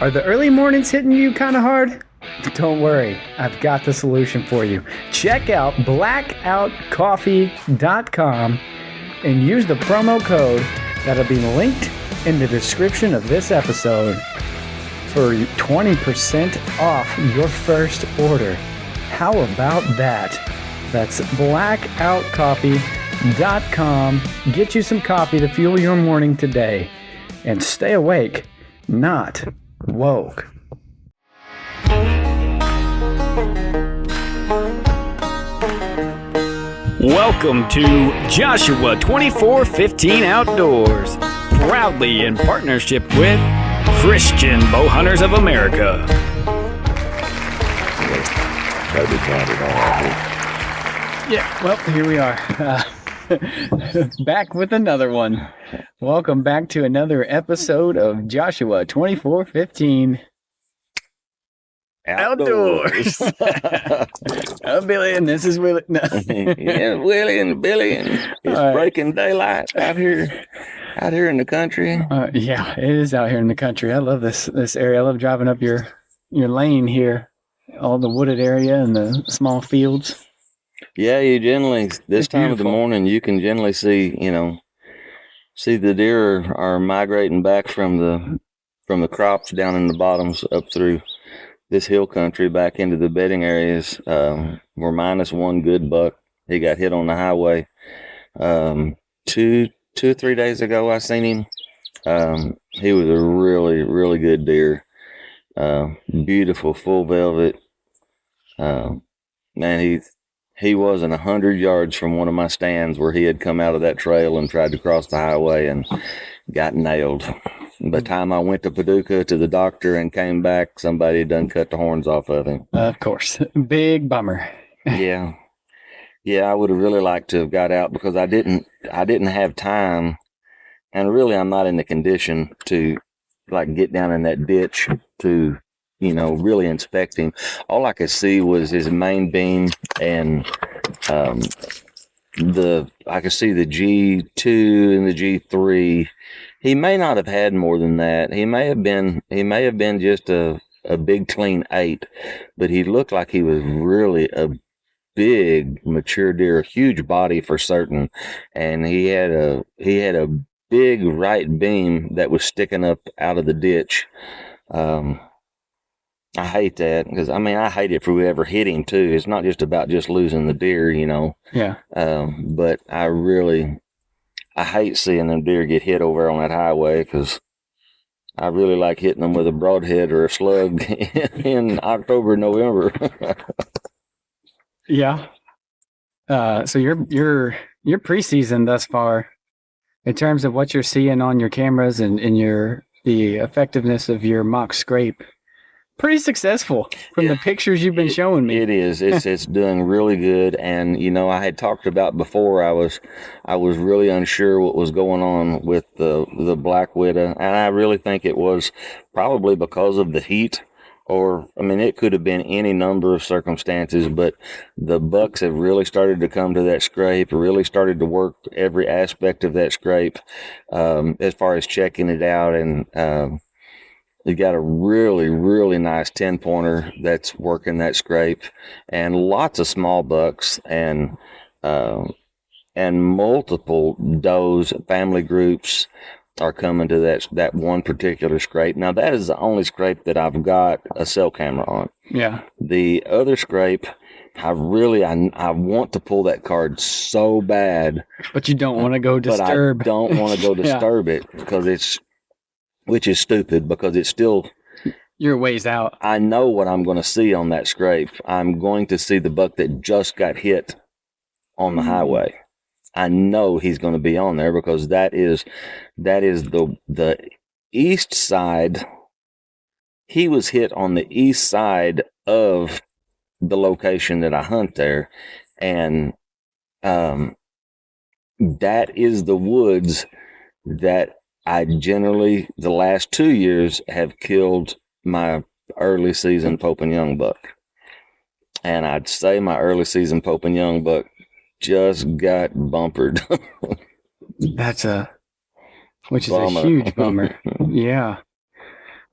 Are the early mornings hitting you kind of hard? Don't worry, I've got the solution for you. Check out blackoutcoffee.com and use the promo code that'll be linked in the description of this episode for 20% off your first order. How about that? That's blackoutcoffee.com. Get you some coffee to fuel your morning today. And stay awake, not woke. Welcome to Joshua 2415 Outdoors, proudly in partnership with Christian Bowhunters of America. Yeah, well, here we are. Back with another one. Welcome back to another episode of Joshua 2415 Outdoors. I'm Billy, and this is Willie. No. Yeah, Willie and Billy, and it's breaking daylight out here in the country. Yeah, it is out here in the country. I love this area. I love driving up your lane here, all the wooded area and the small fields. Yeah, you generally this time of the morning you can generally see the deer are migrating back from the crops down in the bottoms up through this hill country back into the bedding areas. We're minus one good buck. He got hit on the highway 2 or 3 days ago. I seen him. He was a really, really good deer. Beautiful full velvet. Man, he wasn't 100 yards from one of my stands where he had come out of that trail and tried to cross the highway and got nailed. By the time I went to Paducah to the doctor and came back, somebody had done cut the horns off of him. Of course. Big bummer. Yeah. Yeah, I would have really liked to have got out because I didn't have time, and really I'm not in the condition to get down in that ditch to really inspect him. All I could see was his main beam and I could see the G2 and the G3. He may not have had more than that. He may have been just a big clean 8, but he looked like he was really a big mature deer, a huge body for certain, and he had a big right beam that was sticking up out of the ditch. I hate that because I hate it for whoever hit him too. It's not just about just losing the deer, Yeah. But I hate seeing them deer get hit over on that highway because I really like hitting them with a broadhead or a slug in October, November. Yeah. So your preseason thus far, in terms of what you're seeing on your cameras and the effectiveness of your mock scrape, pretty successful from the pictures you've been showing me. It is. It's doing really good. And I had talked about before. I was really unsure what was going on with the Black Widow, and I really think it was probably because of the heat. Or, it could have been any number of circumstances, but the bucks have really started to come to that scrape, really started to work every aspect of that scrape, as far as checking it out. And you got a really, really nice 10-pointer that's working that scrape, and lots of small bucks and multiple does, family groups are coming to that one particular scrape. Now, that is the only scrape that I've got a cell camera on. Yeah. The other scrape, I want to pull that card so bad. But you don't want to go disturb. But I don't want to go disturb it because which is stupid because it's still... You're ways out. I know what I'm going to see on that scrape. I'm going to see the buck that just got hit on the highway. I know he's going to be on there because that is the east side. He was hit on the east side of the location that I hunt there, and that is the woods that I generally the last 2 years have killed my early season Pope and Young buck. And I'd say my early season Pope and Young buck just got bumpered. Which is a huge bummer. Yeah.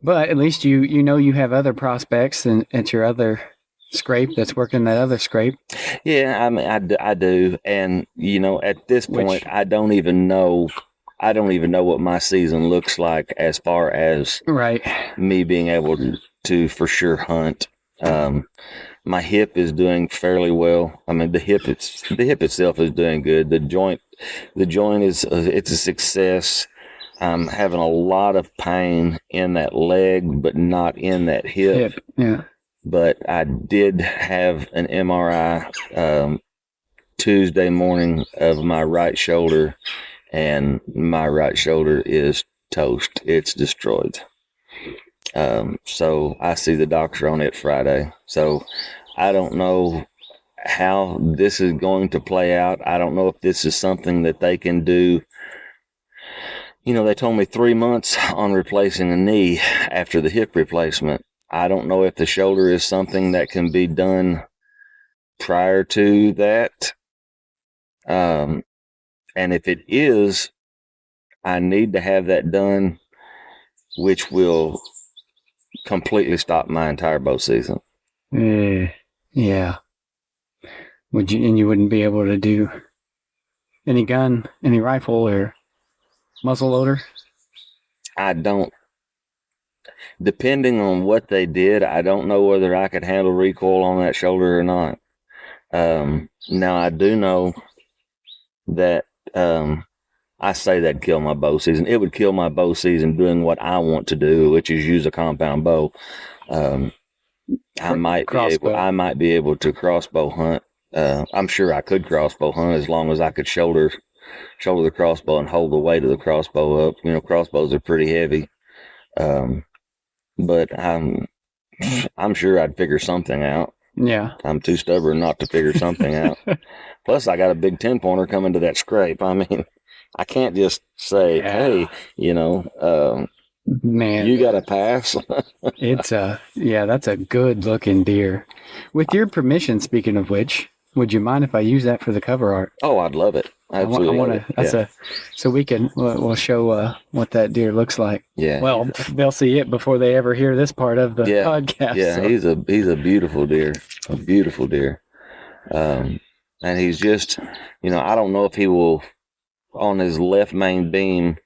But at least you know you have other prospects and at your other scrape that's working that other scrape. Yeah, I mean, I do. And, at this point, I don't even know what my season looks like as far as Right. me being able to for sure hunt. My hip is doing fairly well. I mean, the hip itself is doing good. The joint is it's a success. I'm having a lot of pain in that leg, but not in that hip. Yeah. But I did have an MRI Tuesday morning of my right shoulder, and my right shoulder is toast. It's destroyed. So I see the doctor on it Friday. So I don't know how this is going to play out. I don't know if this is something that they can do. They told me 3 months on replacing a knee after the hip replacement. I don't know if the shoulder is something that can be done prior to that. And if it is, I need to have that done, which will completely stop my entire bow season. Yeah. You wouldn't be able to do any gun, any rifle or muzzle loader? I don't. Depending on what they did, I don't know whether I could handle recoil on that shoulder or not. Now I do know that I say that'd kill my bow season. It would kill my bow season doing what I want to do, which is use a compound bow. I might be able to crossbow hunt. I'm sure I could crossbow hunt as long as I could shoulder the crossbow and hold the weight of the crossbow up. Crossbows are pretty heavy. But I'm sure I'd figure something out. Yeah. I'm too stubborn not to figure something out. Plus, I got a big 10-pointer coming to that scrape. I mean, I can't just say, hey, man, you got to pass. It's that's a good looking deer. With your permission, speaking of which, would you mind if I use that for the cover art? Oh, I'd love it. Absolutely. So we'll show what that deer looks like. Yeah. Well, they'll see it before they ever hear this part of the podcast. Yeah, so. He's a beautiful deer. A beautiful deer. And he's just, I don't know if he will, on his left main beam,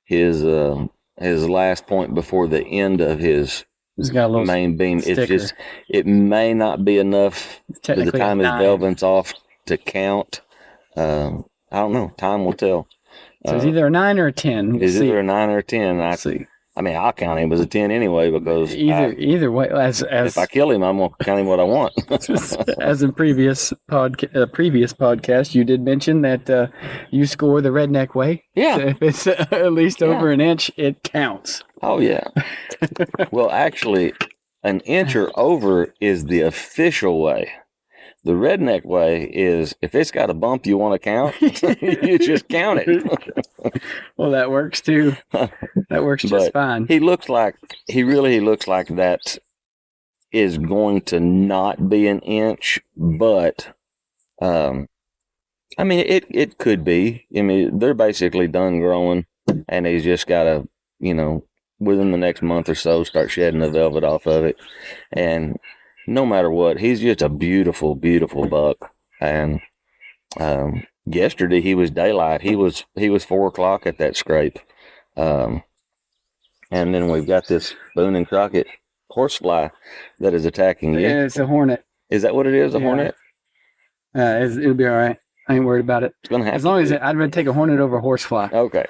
his last point before the end of his main beam, sticker. It may not be enough by the time his velvet's off to count. I don't know. Time will tell. So it's either a 9 or a 10. It's either a 9 or a 10. I mean, I'll count him as a 10 anyway because either way, as if I kill him, I'm gonna count him what I want. As in previous podcast, you did mention that you score the redneck way. Yeah, so if it's at least over an inch, it counts. Oh yeah. Well, actually, an inch or over is the official way. The redneck way is if it's got a bump you want to count, you just count it. Well, that works too. That works just fine. He really looks like that is going to not be an inch, but I mean it could be. I mean, they're basically done growing, and he's just got to, within the next month or so, start shedding the velvet off of it, and no matter what, he's just a beautiful, beautiful buck. And yesterday he was daylight. He was 4 o'clock at that scrape. And then we've got this Boone and Crockett horsefly that is attacking you. Yeah, it's a hornet. Is that what it is? A hornet? It'll be all right. I ain't worried about it. It's gonna happen. As long as I'd rather take a hornet over a horsefly. Okay.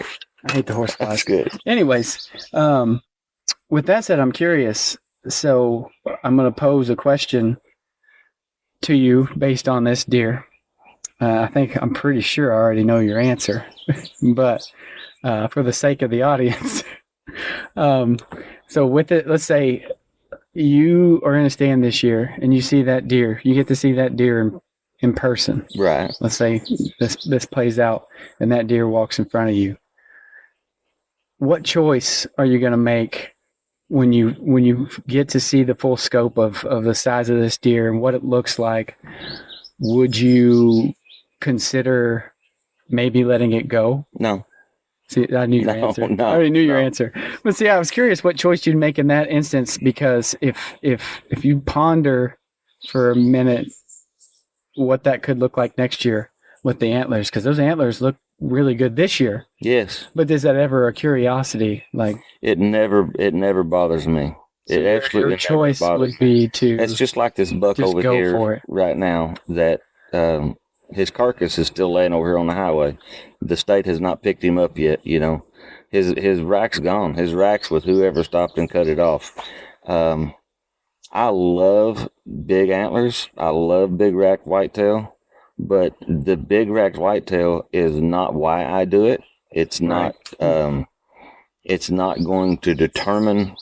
I hate the horseflies. That's good. Anyways, with that said, I'm curious. So I'm going to pose a question to you based on this deer. I'm pretty sure I already know your answer, but for the sake of the audience. So with it, let's say you are in a stand this year and you see that deer. You get to see that deer in person. Right. Let's say this plays out and that deer walks in front of you. What choice are you going to make when you get to see the full scope of the size of this deer and what it looks like? Would you consider maybe letting it go? No. See, I knew your No, answer. no, I already knew your no. answer. But see, I was curious what choice you'd make in that instance, because if you ponder for a minute what that could look like next year with the antlers, because those antlers look really good this year. Yes, But is that ever a curiosity? Like, it never bothers me. so It your absolutely never choice bothers would be to It's just like this buck just over go here for it. right now that his carcass is still laying over here on the highway. The state has not picked him up yet. You know, his rack's gone. His rack's with whoever stopped and cut it off. I love big antlers. I love big rack whitetail, but the big rack whitetail is not why I do it. It's not. It's not going to determine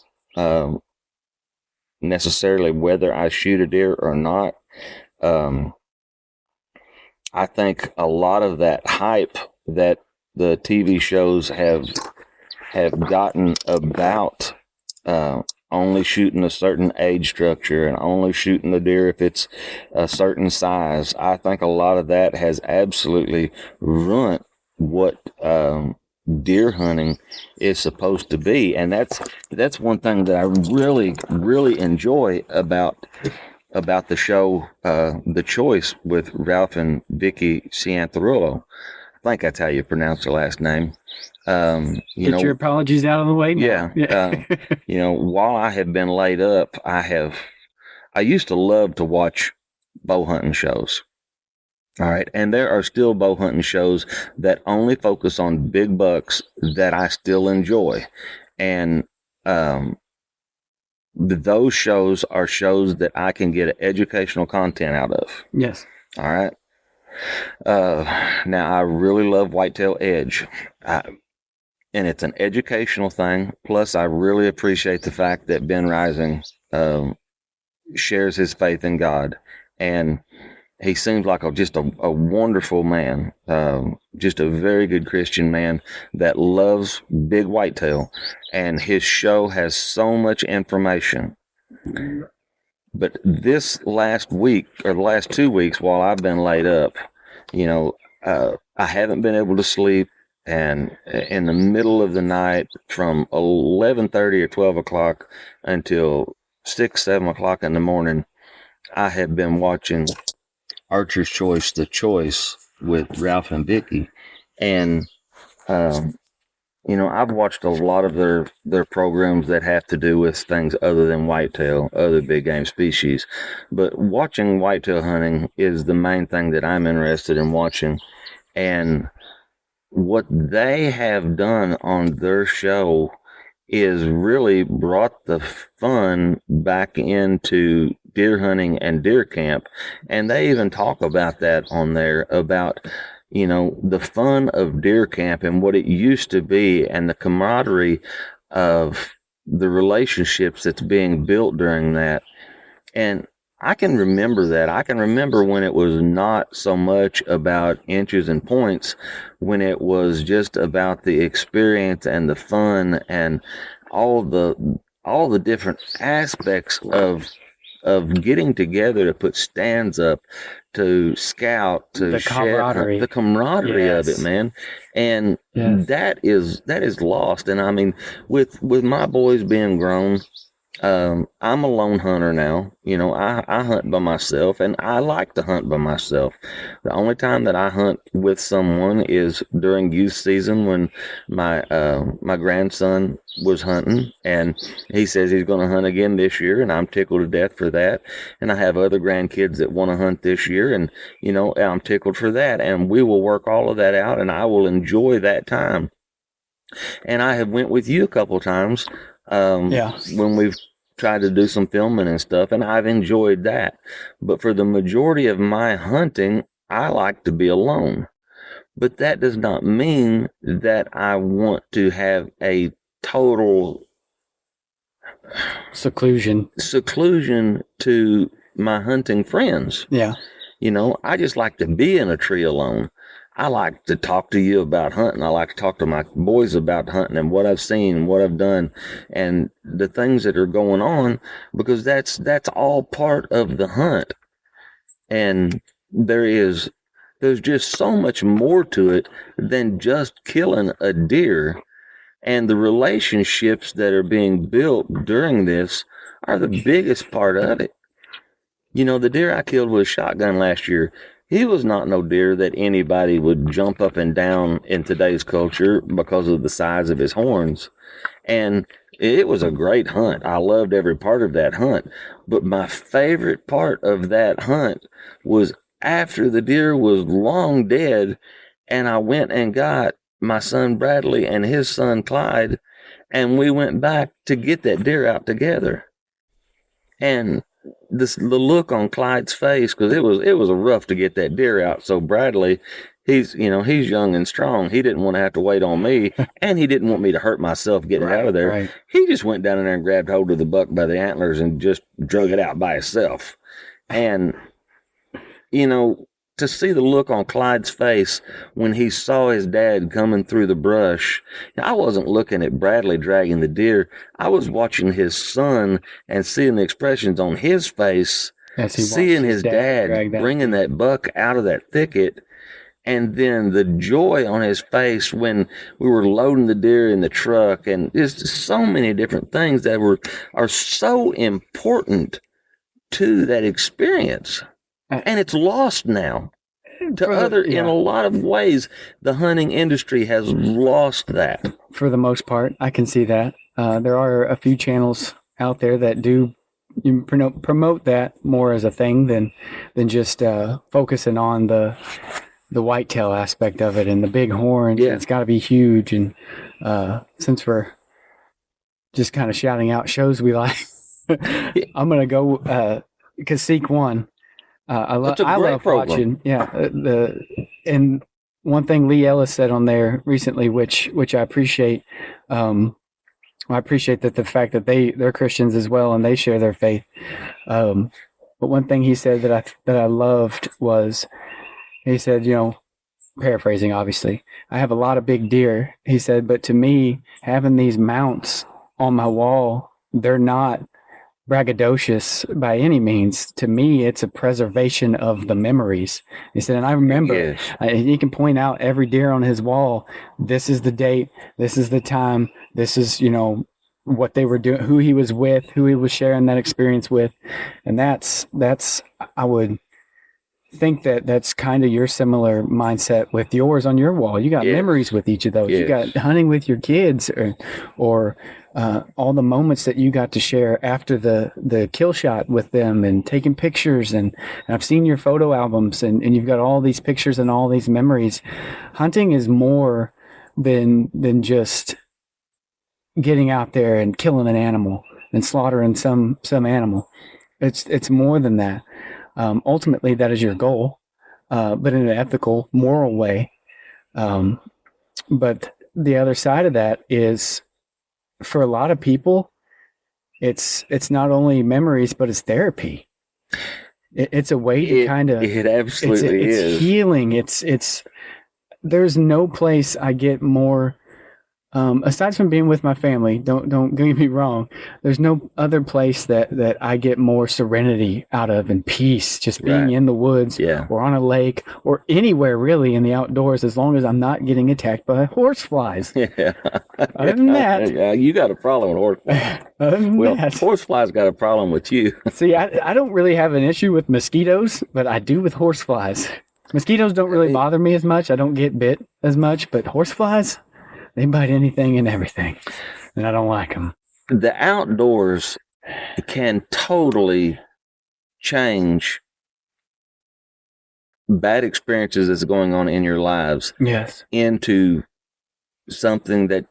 necessarily whether I shoot a deer or not. I think a lot of that hype that the TV shows have gotten about only shooting a certain age structure and only shooting the deer if it's a certain size, I think a lot of that has absolutely ruined what deer hunting is supposed to be. And that's one thing that I really enjoy about the show, The Choice with Ralph and Vicky Ciantarulo. I think that's how you pronounce her last name. Get your apologies out of the way now. Yeah. While I have been laid up, I used to love to watch bow hunting shows. All right. And there are still bow hunting shows that only focus on big bucks that I still enjoy. And, those shows are shows that I can get educational content out of. Yes. All right. Now I really love Whitetail Edge. And it's an educational thing. Plus, I really appreciate the fact that Ben Rising shares his faith in God. And he seems like just a wonderful man, just a very good Christian man that loves big whitetail. And his show has so much information. But this last week, or the last 2 weeks while I've been laid up, I haven't been able to sleep. And in the middle of the night from 11:30 or 12 o'clock until 6, 7 o'clock in the morning, I have been watching Archer's Choice, The Choice with Ralph and Vicky. And, I've watched a lot of their programs that have to do with things other than whitetail, other big game species. But watching whitetail hunting is the main thing that I'm interested in watching. And what they have done on their show is really brought the fun back into deer hunting and deer camp. And they even talk about that on there, about, the fun of deer camp and what it used to be and the camaraderie of the relationships that's being built during that. And I can remember that. I can remember when it was not so much about inches and points, when it was just about the experience and the fun and all the different aspects of getting together to put stands up, to scout, to The camaraderie. the camaraderie of Yes. it, man. And Yes. that is lost. And I mean, with my boys being grown, I'm a lone hunter now. I hunt by myself, and I like to hunt by myself. The only time that I hunt with someone is during youth season, when my grandson was hunting, and he says he's going to hunt again this year, and I'm tickled to death for that. And I have other grandkids that want to hunt this year, and I'm tickled for that. And we will work all of that out, and I will enjoy that time. And I have went with you a couple of times. When we've tried to do some filming and stuff, and I've enjoyed that. But for the majority of my hunting, I like to be alone. But that does not mean that I want to have a total Seclusion. to my hunting friends. Yeah. I just like to be in a tree alone. I like to talk to you about hunting. I like to talk to my boys about hunting and what I've seen, what I've done, and the things that are going on, because that's all part of the hunt. And there is There's just so much more to it than just killing a deer. And the relationships that are being built during this are the biggest part of it. You know, the deer I killed with a shotgun last year, he was not no deer that anybody would jump up and down in today's culture because of the size of his horns. And it was a great hunt. I loved every part of that hunt. But my favorite part of that hunt was after the deer was long dead, and I went and got my son Bradley and his son Clyde, and we went back to get that deer out together. And the look on Clyde's face, because it was rough to get that deer out. So Bradley, he's young and strong. He didn't want to have to wait on me, and he didn't want me to hurt myself getting out of there. Right. He just went down in there and grabbed hold of the buck by the antlers and just drug it out by himself. And to see the look on Clyde's face when he saw his dad coming through the brush, I wasn't looking at Bradley dragging the deer. I was watching his son and seeing the expressions on his face, seeing his dad bringing that buck out of that thicket, and then the joy on his face when we were loading the deer in the truck, and just so many different things that are so important to that experience. And it's lost now. In a lot of ways, the hunting industry has lost that. For the most part, I can see that. There are a few channels out there that do promote that more as a thing than just focusing on the whitetail aspect of it and the big horn. Yeah. It's got to be huge. And since we're just kind of shouting out shows we like, I'm going to go Cacique One. I love watching. Yeah. And one thing Lee Ellis said on there recently, which I appreciate. I appreciate that the fact that they're Christians as well and they share their faith. But one thing he said that I loved was, he said, paraphrasing obviously, I have a lot of big deer. He said, but to me, having these mounts on my wall, they're not braggadocious by any means. To me, it's a preservation of the memories. He said, and I remember, he can point out every deer on his wall. This is the date. This is the time. This is, what they were doing, who he was with, who he was sharing that experience with. And that's, I would think that's kind of your similar mindset with yours on your wall. You got memories with each of those. You got hunting with your kids or all the moments that you got to share after the kill shot with them and taking pictures. And I've seen your photo albums and you've got all these pictures and all these memories. Hunting is more than just getting out there and killing an animal and slaughtering some animal. It's more than that. Ultimately, that is your goal, but in an ethical, moral way. But the other side of that is, for a lot of people, it's not only memories, but it's therapy. It's a way to kind of. It absolutely is. It's healing. It's. There's no place I get more. Aside from being with my family, don't get me wrong. There's no other place that I get more serenity out of and peace, just being in the woods or on a lake or anywhere really in the outdoors, as long as I'm not getting attacked by horseflies. Yeah. Other than that, you got a problem with horseflies. Other than that, horseflies got a problem with you. See, I don't really have an issue with mosquitoes, but I do with horseflies. Mosquitoes don't really bother me as much. I don't get bit as much, but horseflies, they bite anything and everything, and I don't like them. The outdoors can totally change bad experiences that's going on in your lives into something that,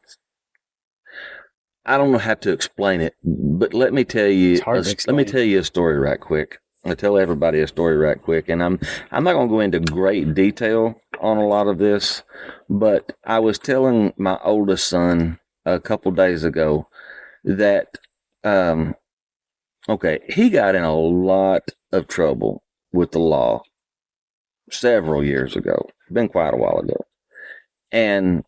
I don't know how to explain it, but let me tell you a story right quick. I tell everybody a story right quick, and I'm not going to go into great detail on a lot of this, but I was telling my oldest son a couple days ago that, he got in a lot of trouble with the law several years ago. Been quite a while ago. And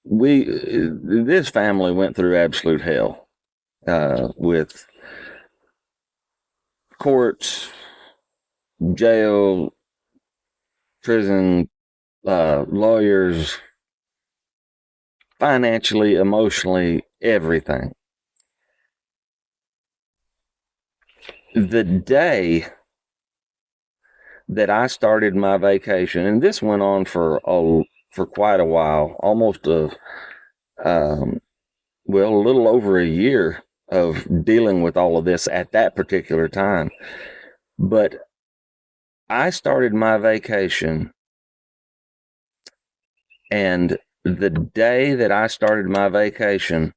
this family went through absolute hell with courts, jail, prison, lawyers, financially, emotionally, everything. The day that I started my vacation, and this went on for quite a while, almost a little over a year of dealing with all of this at that particular time. But I started my vacation, and the day that I started my vacation,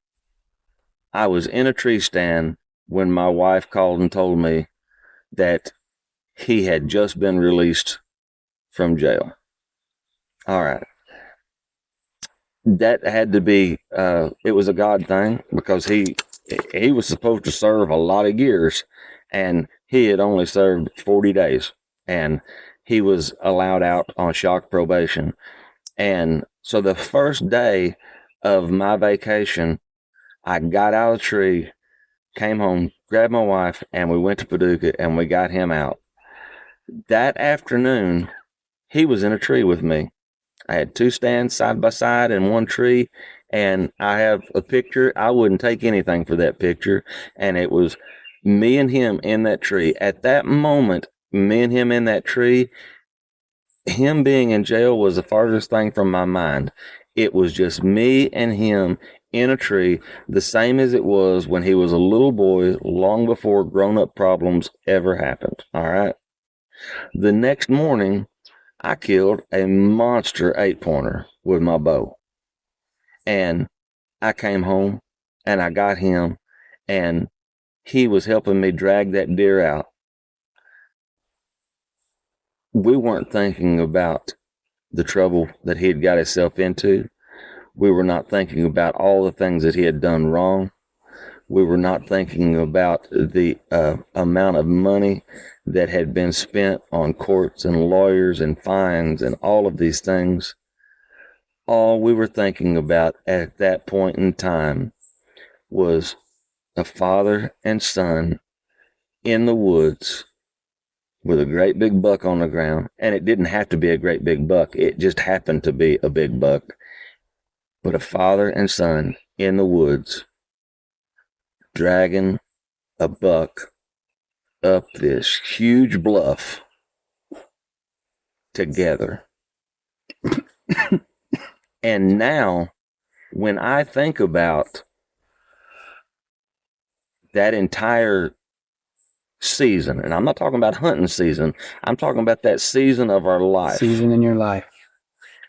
I was in a tree stand when my wife called and told me that he had just been released from jail. All right. That had to be, it was a God thing, because he was supposed to serve a lot of years, and he had only served 40 days, and he was allowed out on shock probation. And so the first day of my vacation, I got out of the tree, came home, grabbed my wife, and we went to Paducah, and we got him out. That afternoon, he was in a tree with me. I had two stands side by side in one tree, and I have a picture. I wouldn't take anything for that picture. And it was me and him in that tree. At that moment, me and him in that tree, him being in jail was the farthest thing from my mind. It was just me and him in a tree, the same as it was when he was a little boy, long before grown-up problems ever happened. All right. The next morning, I killed a monster 8-pointer with my bow. And I came home and I got him, and he was helping me drag that deer out. We weren't thinking about the trouble that he had got himself into. We were not thinking about all the things that he had done wrong. We were not thinking about the amount of money that had been spent on courts and lawyers and fines and all of these things. All we were thinking about at that point in time was a father and son in the woods with a great big buck on the ground. And it didn't have to be a great big buck. It just happened to be a big buck. But a father and son in the woods dragging a buck up this huge bluff together. And now, when I think about that entire season, and I'm not talking about hunting season, I'm talking about that season of our life. Season in your life.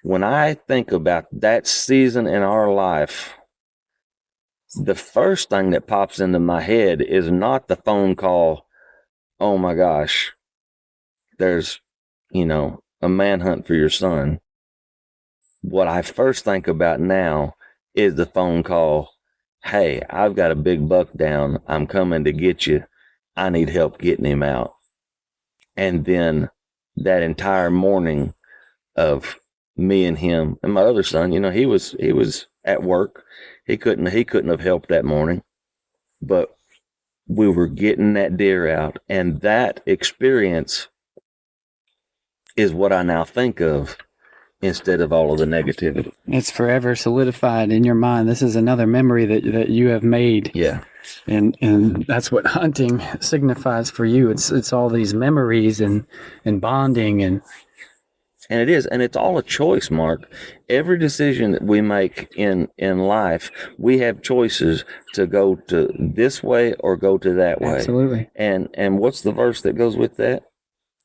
When I think about that season in our life, the first thing that pops into my head is not the phone call, oh my gosh, there's, a manhunt for your son. What I first think about now is the phone call, hey, I've got a big buck down. I'm coming to get you. I need help getting him out. And then that entire morning of me and him and my other son, he was at work. He couldn't have helped that morning, but we were getting that deer out. And that experience is what I now think of instead of all of the negativity. It's forever solidified in your mind. This is another memory that you have made. Yeah. And that's what hunting signifies for you. It's all these memories and bonding and it is, and it's all a choice, Mark. Every decision that we make in life, we have choices to go to this way or go to that way. Absolutely. And what's the verse that goes with that?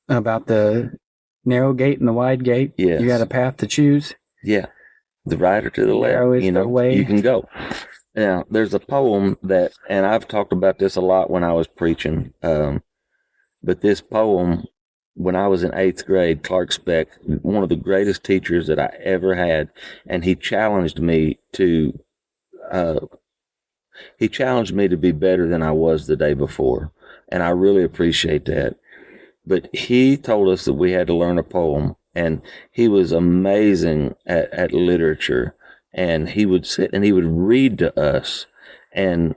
About the narrow gate and the wide gate. Yes. You got a path to choose. Yeah. The right or to the left. Narrow is the way. You can go. Now, there's a poem that, and I've talked about this a lot when I was preaching, but this poem, when I was in 8th grade, Clark Speck, one of the greatest teachers that I ever had, and he challenged me to be better than I was the day before, and I really appreciate that. But he told us that we had to learn a poem, and he was amazing at literature, and he would sit and he would read to us, and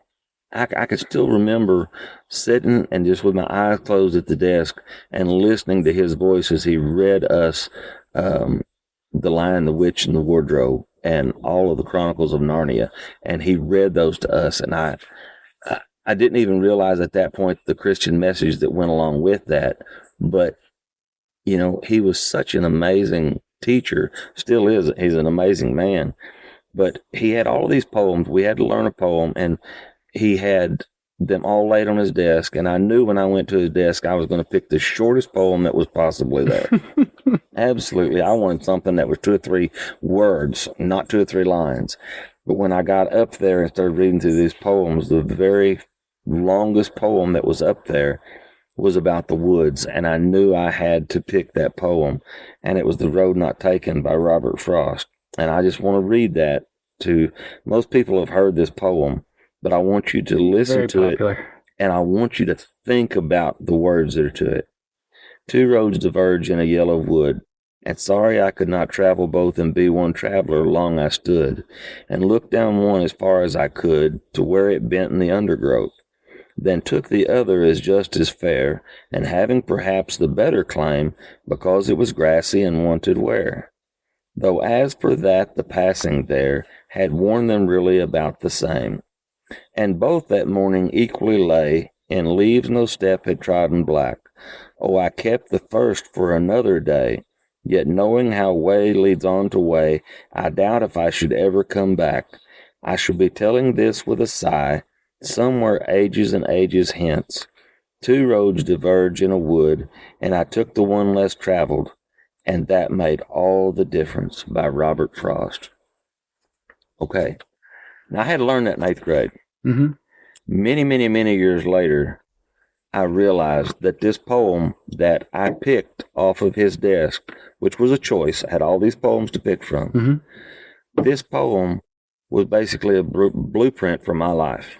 I could still remember sitting and just with my eyes closed at the desk and listening to his voice as he read us The Lion, the Witch, and the Wardrobe and all of the Chronicles of Narnia. And he read those to us. And I didn't even realize at that point the Christian message that went along with that. But, you know, he was such an amazing teacher, still is. He's an amazing man. But he had all of these poems. We had to learn a poem, and he had them all laid on his desk. And I knew when I went to his desk, I was going to pick the shortest poem that was possibly there. Absolutely. I wanted something that was 2 or 3 words, not 2 or 3 lines. But when I got up there and started reading through these poems, the very longest poem that was up there was about the woods. And I knew I had to pick that poem. And it was The Road Not Taken by Robert Frost. And I just want to read that to most people have heard this poem, but I want you to listen to it, and I want you to think about the words that are to it. 2 roads diverge in a yellow wood, and sorry I could not travel both and be one traveler. Long I stood, and looked down one as far as I could to where it bent in the undergrowth, then took the other as just as fair, and having perhaps the better claim, because it was grassy and wanted wear. Though as for that the passing there had worn them really about the same. And both that morning equally lay, in leaves no step had trodden black. Oh, I kept the first for another day, yet knowing how way leads on to way, I doubt if I should ever come back. I shall be telling this with a sigh, somewhere ages and ages hence. 2 roads diverge in a wood, and I took the one less traveled, and that made all the difference, by Robert Frost. Okay. Now, I had to learn that in 8th grade. Mm-hmm. Many, many, many years later, I realized that this poem that I picked off of his desk, which was a choice, I had all these poems to pick from. Mm-hmm. This poem was basically a blueprint for my life.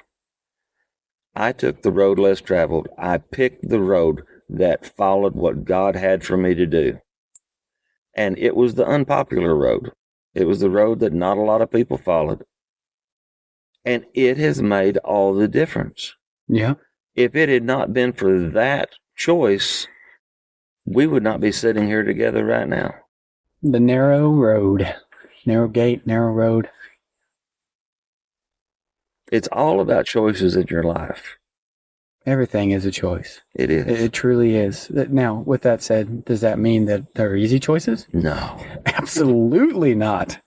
I took the road less traveled. I picked the road that followed what God had for me to do. And it was the unpopular road. It was the road that not a lot of people followed. And it has made all the difference. Yeah. If it had not been for that choice, we would not be sitting here together right now. The narrow road. Narrow gate, narrow road. It's all about choices in your life. Everything is a choice. It is. It truly is. Now, with that said, does that mean that they're easy choices? No. Absolutely not.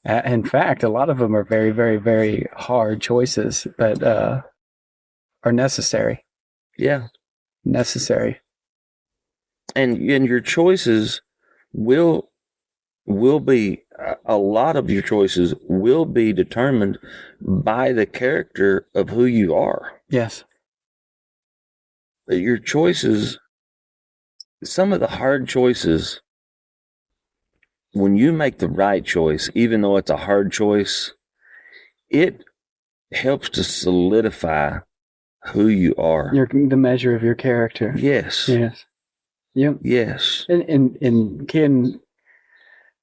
In fact, a lot of them are very, very, very hard choices, but are necessary. Yeah. Necessary. And your choices will be, a lot of your choices will be determined by the character of who you are. Yes. Your choices, some of the hard choices, when you make the right choice, even though it's a hard choice, it helps to solidify who you are. The measure of your character. Yes. Yes. Yep. Yes. And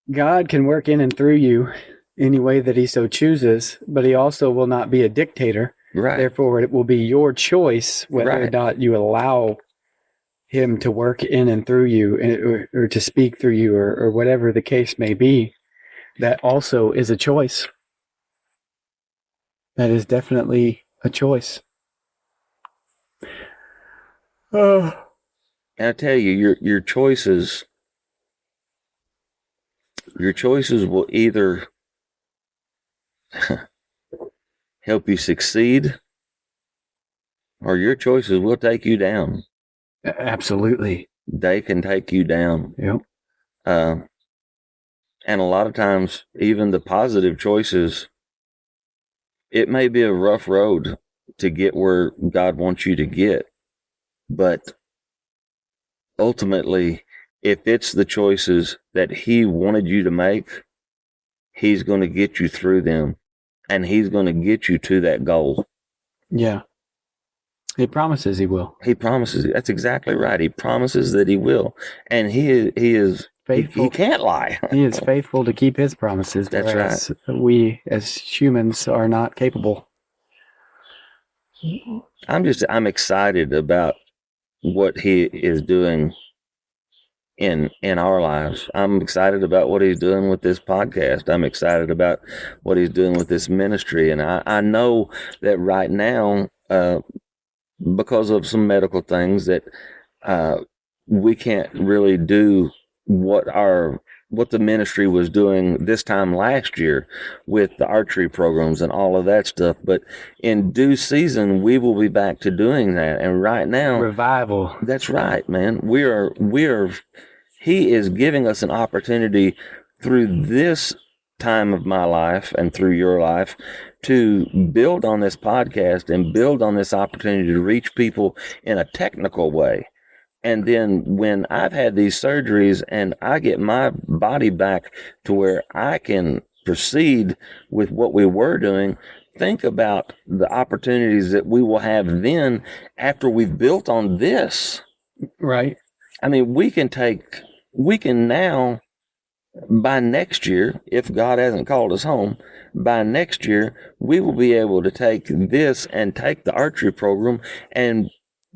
God can work in and through you any way that he so chooses, but he also will not be a dictator. Right. Therefore, it will be your choice whether or not you allow him to work in and through you, or to speak through you, or whatever the case may be. That also is a choice. That is definitely a choice. And I tell you, your choices will either help you succeed, or your choices will take you down. Absolutely. They can take you down. Yep. And a lot of times, even the positive choices, it may be a rough road to get where God wants you to get. But ultimately, if it's the choices that he wanted you to make, he's going to get you through them, and he's going to get you to that goal. Yeah. He promises he will. He promises. That's exactly right. He promises that he will. And he is faithful. He can't lie. He is faithful to keep his promises. That's right. We as humans are not capable. I'm excited about what he is doing in our lives. I'm excited about what he's doing with this podcast. I'm excited about what he's doing with this ministry. And I know that right now, because of some medical things, that we can't really do what the ministry was doing this time last year with the archery programs and all of that stuff. But in due season, we will be back to doing that. And right now, Revival. that's right, man. He is giving us an opportunity through this time of my life and through your life to build on this podcast and build on this opportunity to reach people in a technical way. And then when I've had these surgeries and I get my body back to where I can proceed with what we were doing, think about the opportunities that we will have then after we've built on this. Right. I mean, we can now, by next year, if God hasn't called us home, by next year, we will be able to take this and take the archery program, and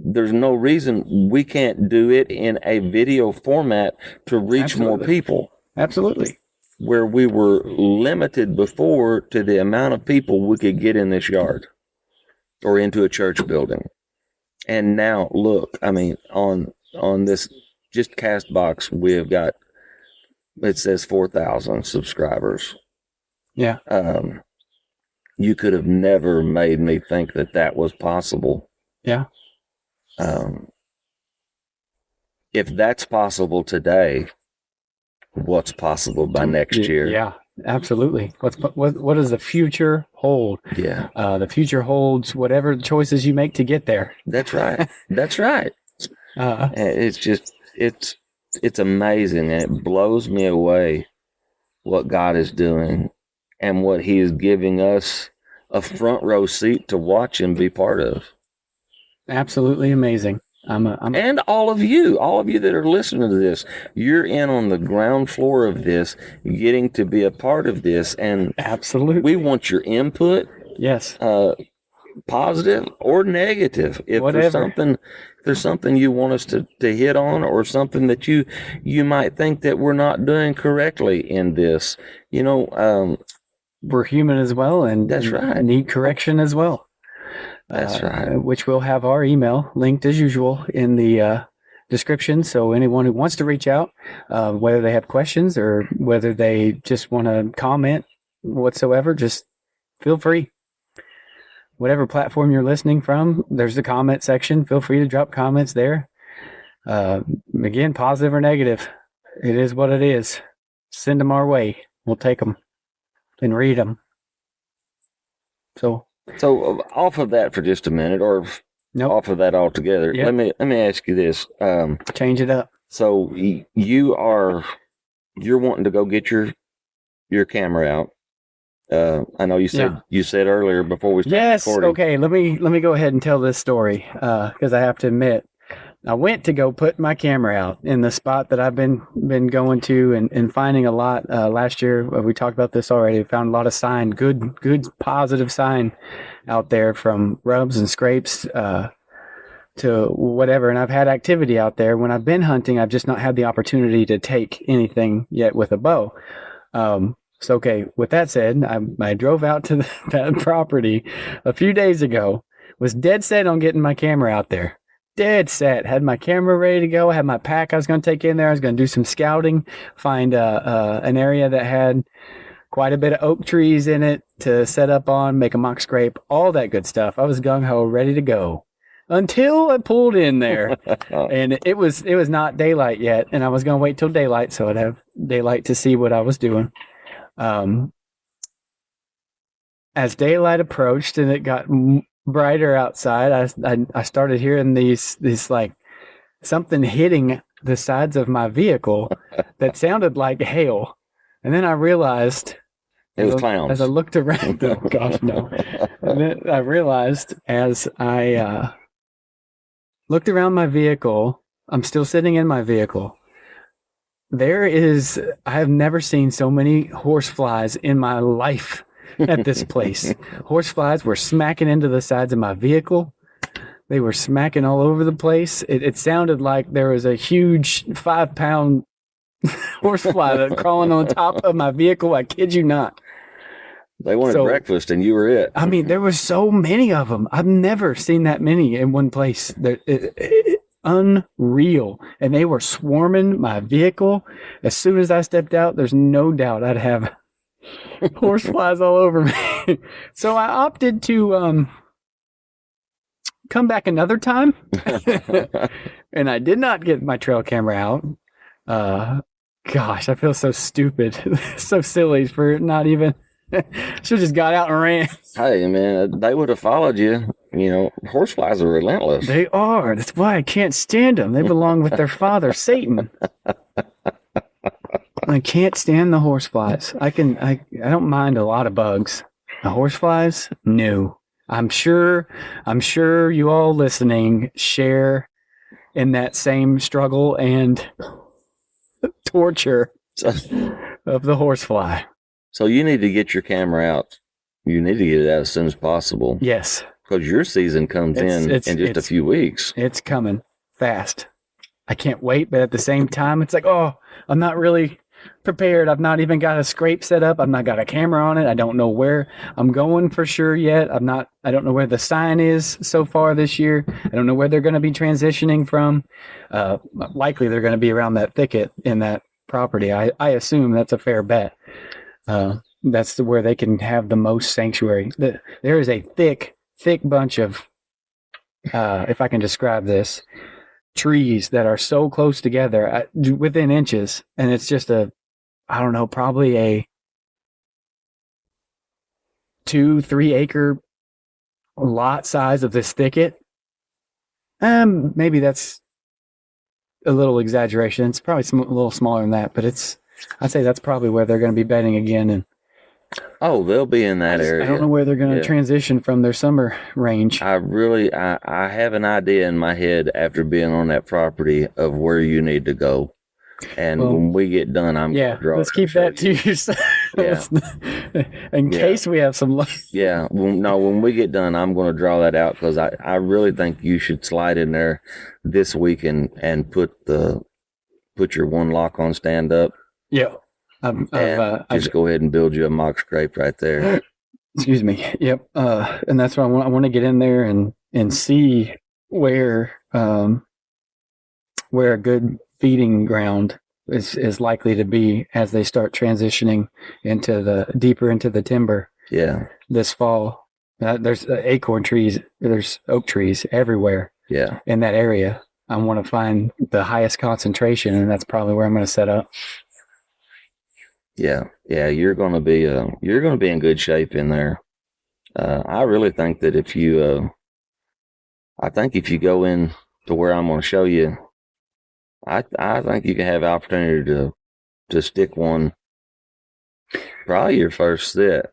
there's no reason we can't do it in a video format to reach more people. Absolutely. Where we were limited before to the amount of people we could get in this yard or into a church building. And now, look, I mean, on this just Castbox, we have got, it says 4,000 subscribers. Yeah. You could have never made me think that was possible. Yeah. If that's possible today, what's possible by next year? Yeah, absolutely. What does the future hold? Yeah. The future holds whatever choices you make to get there. That's right. That's right. It's just, it's amazing, and it blows me away what God is doing and what he is giving us a front row seat to watch and be part of. Absolutely amazing. And all of you that are listening to this, you're in on the ground floor of this, getting to be a part of this. And absolutely, we want your input. Yes. Positive or negative. If there's something you want us to hit on, or something that you might think that we're not doing correctly in this, we're human as well, and that's right. Need correction as well. That's right. Which we'll have our email linked as usual in the description. So anyone who wants to reach out, whether they have questions or whether they just want to comment whatsoever, just feel free. Whatever platform you're listening from, there's the comment section. Feel free to drop comments there. Again, positive or negative, it is what it is. Send them our way. We'll take them and read them. So off of that for just a minute, or off of that altogether. Yep. Let me ask you this. Change it up. So you're wanting to go get your camera out. I know you said earlier before we started recording. Okay. Let me go ahead and tell this story because I have to admit, I went to go put my camera out in the spot that I've been going to and finding a lot. Last year, we talked about this already. Found a lot of sign, good positive sign out there, from rubs and scrapes to whatever. And I've had activity out there. When I've been hunting, I've just not had the opportunity to take anything yet with a bow. So, okay, with that said, I drove out to that property a few days ago, was dead set on getting my camera out there. Dead set. Had my camera ready to go. Had my pack I was going to take in there. I was going to do some scouting, find an area that had quite a bit of oak trees in it to set up on, make a mock scrape, all that good stuff. I was gung-ho, ready to go. Until I pulled in there, and it was not daylight yet, and I was going to wait till daylight so I'd have daylight to see what I was doing. As daylight approached and it got brighter outside, I started hearing these like something hitting the sides of my vehicle that sounded like hail, and then I realized it was clowns. As I looked around. Oh gosh, no! And then I realized as I looked around my vehicle, I'm still sitting in my vehicle. I have never seen so many horseflies in my life. at this place. Horseflies were smacking into the sides of my vehicle. They were smacking all over the place. It sounded like there was a huge 5-pound horsefly that crawling on top of my vehicle. I kid you not. They wanted So- breakfast, and you were it. I mean, there was so many of them. I've never seen that many in one place. Unreal. And they were swarming my vehicle. As soon as I stepped out, there's no doubt I'd have horseflies all over me. So I opted to come back another time. And I did not get my trail camera out. Gosh, I feel so stupid. So silly for not even... Should have just got out and ran. Hey, man, they would have followed you. You know, horseflies are relentless. They are. That's why I can't stand them. They belong with their father, Satan. I can't stand the horseflies. I don't mind a lot of bugs. The horseflies, no. I'm sure you all listening share in that same struggle and torture So, of the horsefly. so you need to get your camera out. You need to get it out as soon as possible Yes, because your season comes in just a it's- few weeks. it's coming fast. I can't wait, but at the same time, it's like, oh, I'm not really prepared. I've not even got a scrape set up. I've not got a camera on it. I don't know where I'm going for sure yet. I don't know where the sign is so far this year. I don't know where they're going to be transitioning from. Likely they're going to be around that thicket in that property. I assume that's a fair bet. That's where they can have the most sanctuary. There is a thick bunch of, if I can describe this, trees that are so close together within inches. And it's just probably a 2-3 acre lot size of this thicket. Maybe that's a little exaggeration. It's probably a little smaller than that, but I'd say that's probably where they're going to be bedding again. And Oh, they'll be in that area. I don't know where they're going to Yeah. transition from their summer range. I have an idea in my head after being on that property of where you need to go. And Well, when we get done, I'm Yeah, gonna draw let's it keep and that show to you. yourself. Yeah. In Yeah. case we have some luck. Yeah. When we get done, I'm going to draw that out because I really think you should slide in there this week and put your one lock on stand up Yeah. and just go ahead and build you a mock scrape right there. Excuse me. Yep. And that's why I want to get in there and see where a good feeding ground is likely to be as they start transitioning deeper into the timber Yeah. this fall. There's acorn trees, there's oak trees everywhere Yeah. in that area. I want to find the highest concentration, and that's probably where I'm going to set up. Yeah. Yeah. You're going to be in good shape in there. I really think that if you go in to where I'm going to show you, I think you can have opportunity to stick one, probably your first set.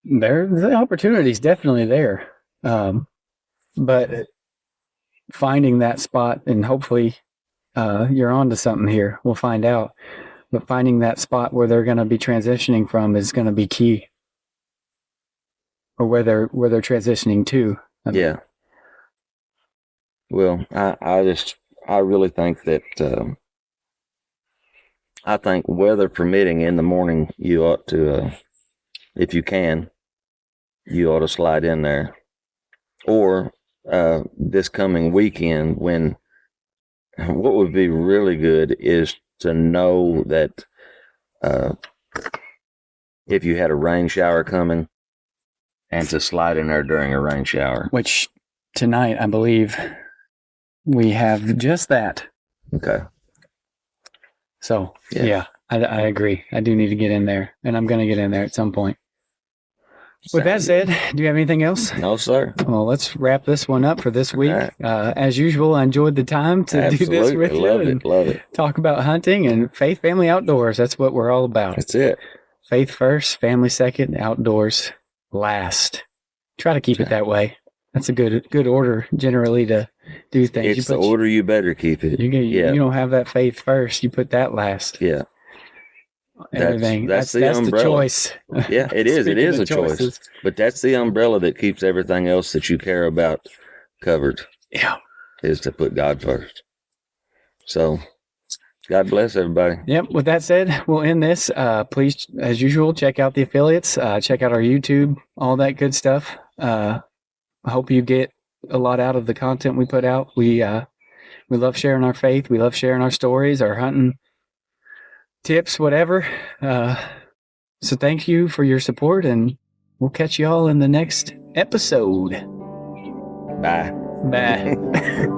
The opportunity's definitely there. But finding that spot, and hopefully you're onto something here. We'll find out. But finding that spot where they're going to be transitioning from is going to be key. Or where they're transitioning to. Yeah. Well, I really think that I think weather permitting in the morning, you ought to, if you can, you ought to slide in there. Or this coming weekend, when what would be really good is to know that if you had a rain shower coming, and to slide in there during a rain shower. Which tonight, I believe, we have just that. Okay. So, Yeah. yeah, I agree. I do need to get in there, and I'm going to get in there at some point. With that said, do you have anything else? No, sir. Well, let's wrap this one up for this week. All right. As usual, I enjoyed the time to do this Absolutely. with you Love and it. Love it. talk about hunting and faith, family, outdoors. That's what we're all about. That's it. Faith first, family second, outdoors last. Try to keep it that way. That's a good order generally to do things. It's the order you better keep it. You Yeah. don't have that faith first. You put that last. Yeah. everything. That's the the umbrella. choice. Yeah, it is. It Speaking is of a choice. choices. But that's the umbrella that keeps everything else that you care about covered, Yeah. is to put God first. So, God bless everybody. Yep. With that said, we'll end this. Please, as usual, check out the affiliates. Check out our YouTube, all that good stuff. I hope you get a lot out of the content we put out. We love sharing our faith. We love sharing our stories, our hunting tips, whatever. So thank you for your support, and we'll catch you all in the next episode. Bye. Bye.